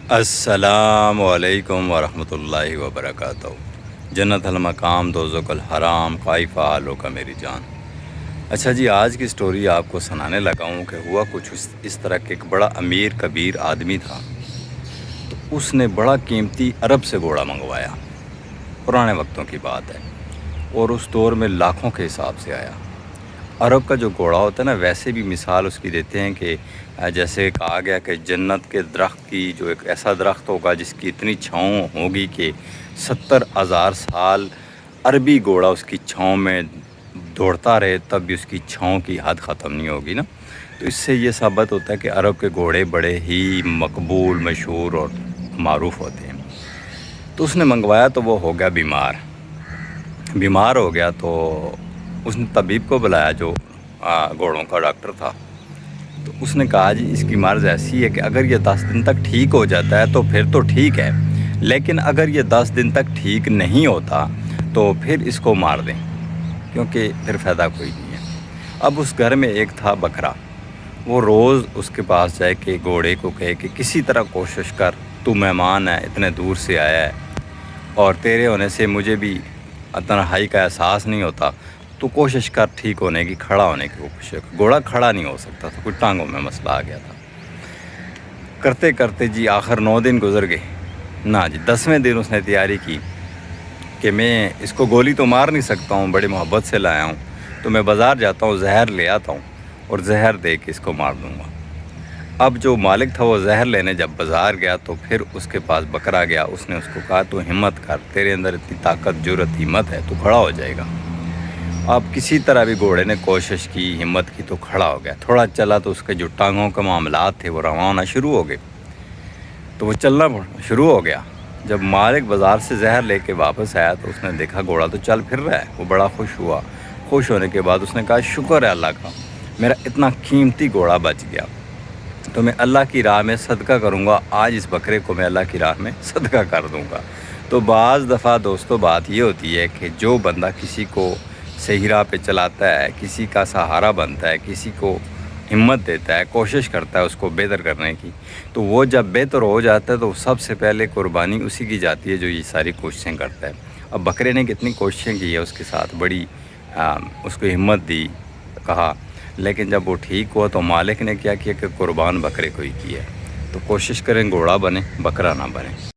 السلام علیکم ورحمۃ اللہ وبرکاتہ۔ جنت المقام دوزخ الحرام کیف حالک میری جان۔ اچھا جی، آج کی سٹوری آپ کو سنانے لگا ہوں کہ ہوا کچھ اس طرح کہ ایک بڑا امیر کبیر آدمی تھا، تو اس نے بڑا قیمتی عرب سے گھوڑا منگوایا۔ پرانے وقتوں کی بات ہے، اور اس دور میں لاکھوں کے حساب سے آیا۔ عرب کا جو گھوڑا ہوتا ہے نا، ویسے بھی مثال اس کی دیتے ہیں کہ جیسے کہا گیا کہ جنت کے درخت کی جو ایک ایسا درخت ہوگا جس کی اتنی چھاؤں ہوگی کہ 70,000 سال عربی گھوڑا اس کی چھاؤں میں دوڑتا رہے تب بھی اس کی چھاؤں کی حد ختم نہیں ہوگی نا۔ تو اس سے یہ ثابت ہوتا ہے کہ عرب کے گھوڑے بڑے ہی مقبول، مشہور اور معروف ہوتے ہیں۔ تو اس نے منگوایا تو وہ ہو گیا بیمار ہو گیا، تو اس نے طبیب کو بلایا جو گھوڑوں کا ڈاکٹر تھا۔ تو اس نے کہا جی اس کی مرض ایسی ہے کہ اگر یہ 10 دن تک ٹھیک ہو جاتا ہے تو پھر تو ٹھیک ہے، لیکن اگر یہ 10 دن تک ٹھیک نہیں ہوتا تو پھر اس کو مار دیں، کیونکہ پھر فائدہ کوئی نہیں ہے۔ اب اس گھر میں ایک تھا بکرا، وہ روز اس کے پاس جائے کہ گھوڑے کو کہے کہ کسی طرح کوشش کر، تو مہمان ہے، اتنے دور سے آیا ہے، اور تیرے ہونے سے مجھے بھی تنہائی کا احساس نہیں ہوتا، تو کوشش کر ٹھیک ہونے کی، کھڑا ہونے کی کوشش کر۔ گھوڑا کھڑا نہیں ہو سکتا تھا، کوئی ٹانگوں میں مسئلہ آ گیا تھا۔ کرتے کرتے جی آخر 9 دن گزر گئے نا جی، 10ویں دن اس نے تیاری کی کہ میں اس کو گولی تو مار نہیں سکتا ہوں، بڑی محبت سے لایا ہوں، تو میں بازار جاتا ہوں، زہر لے آتا ہوں اور زہر دے کے اس کو مار دوں گا۔ اب جو مالک تھا وہ زہر لینے جب بازار گیا تو پھر اس کے پاس بکرا گیا، اس نے اس کو کہا تو ہمت کر، تیرے اندر اتنی طاقت، جرأت، ہمت ہے، تو کھڑا ہو جائے گا۔ اب کسی طرح بھی گھوڑے نے کوشش کی، ہمت کی، تو کھڑا ہو گیا۔ تھوڑا چلا تو اس کے جو ٹانگوں کے معاملات تھے وہ رواں ہونا شروع ہو گئے، تو وہ چلنا شروع ہو گیا۔ جب مالک بازار سے زہر لے کے واپس آیا تو اس نے دیکھا گھوڑا تو چل پھر رہا ہے، وہ بڑا خوش ہوا۔ خوش ہونے کے بعد اس نے کہا شکر ہے اللہ کا، میرا اتنا قیمتی گھوڑا بچ گیا، تو میں اللہ کی راہ میں صدقہ کروں گا، آج اس بکرے کو میں اللہ کی راہ میں صدقہ کر دوں گا۔ تو بعض دفعہ دوستو بات یہ ہوتی ہے کہ جو بندہ کسی کو صحیح راہ پہ چلاتا ہے، کسی کا سہارا بنتا ہے، کسی کو ہمت دیتا ہے، کوشش کرتا ہے اس کو بہتر کرنے کی، تو وہ جب بہتر ہو جاتا ہے تو سب سے پہلے قربانی اسی کی جاتی ہے جو یہ ساری کوششیں کرتا ہے۔ اب بکرے نے کتنی کوششیں کی ہے اس کے ساتھ، بڑی اس کو ہمت دی، کہا، لیکن جب وہ ٹھیک ہوا تو مالک نے کیا کیا کہ قربان بکرے کو ہی کیا ہے۔ تو کوشش کریں گھوڑا بنے، بکرا نہ بنے۔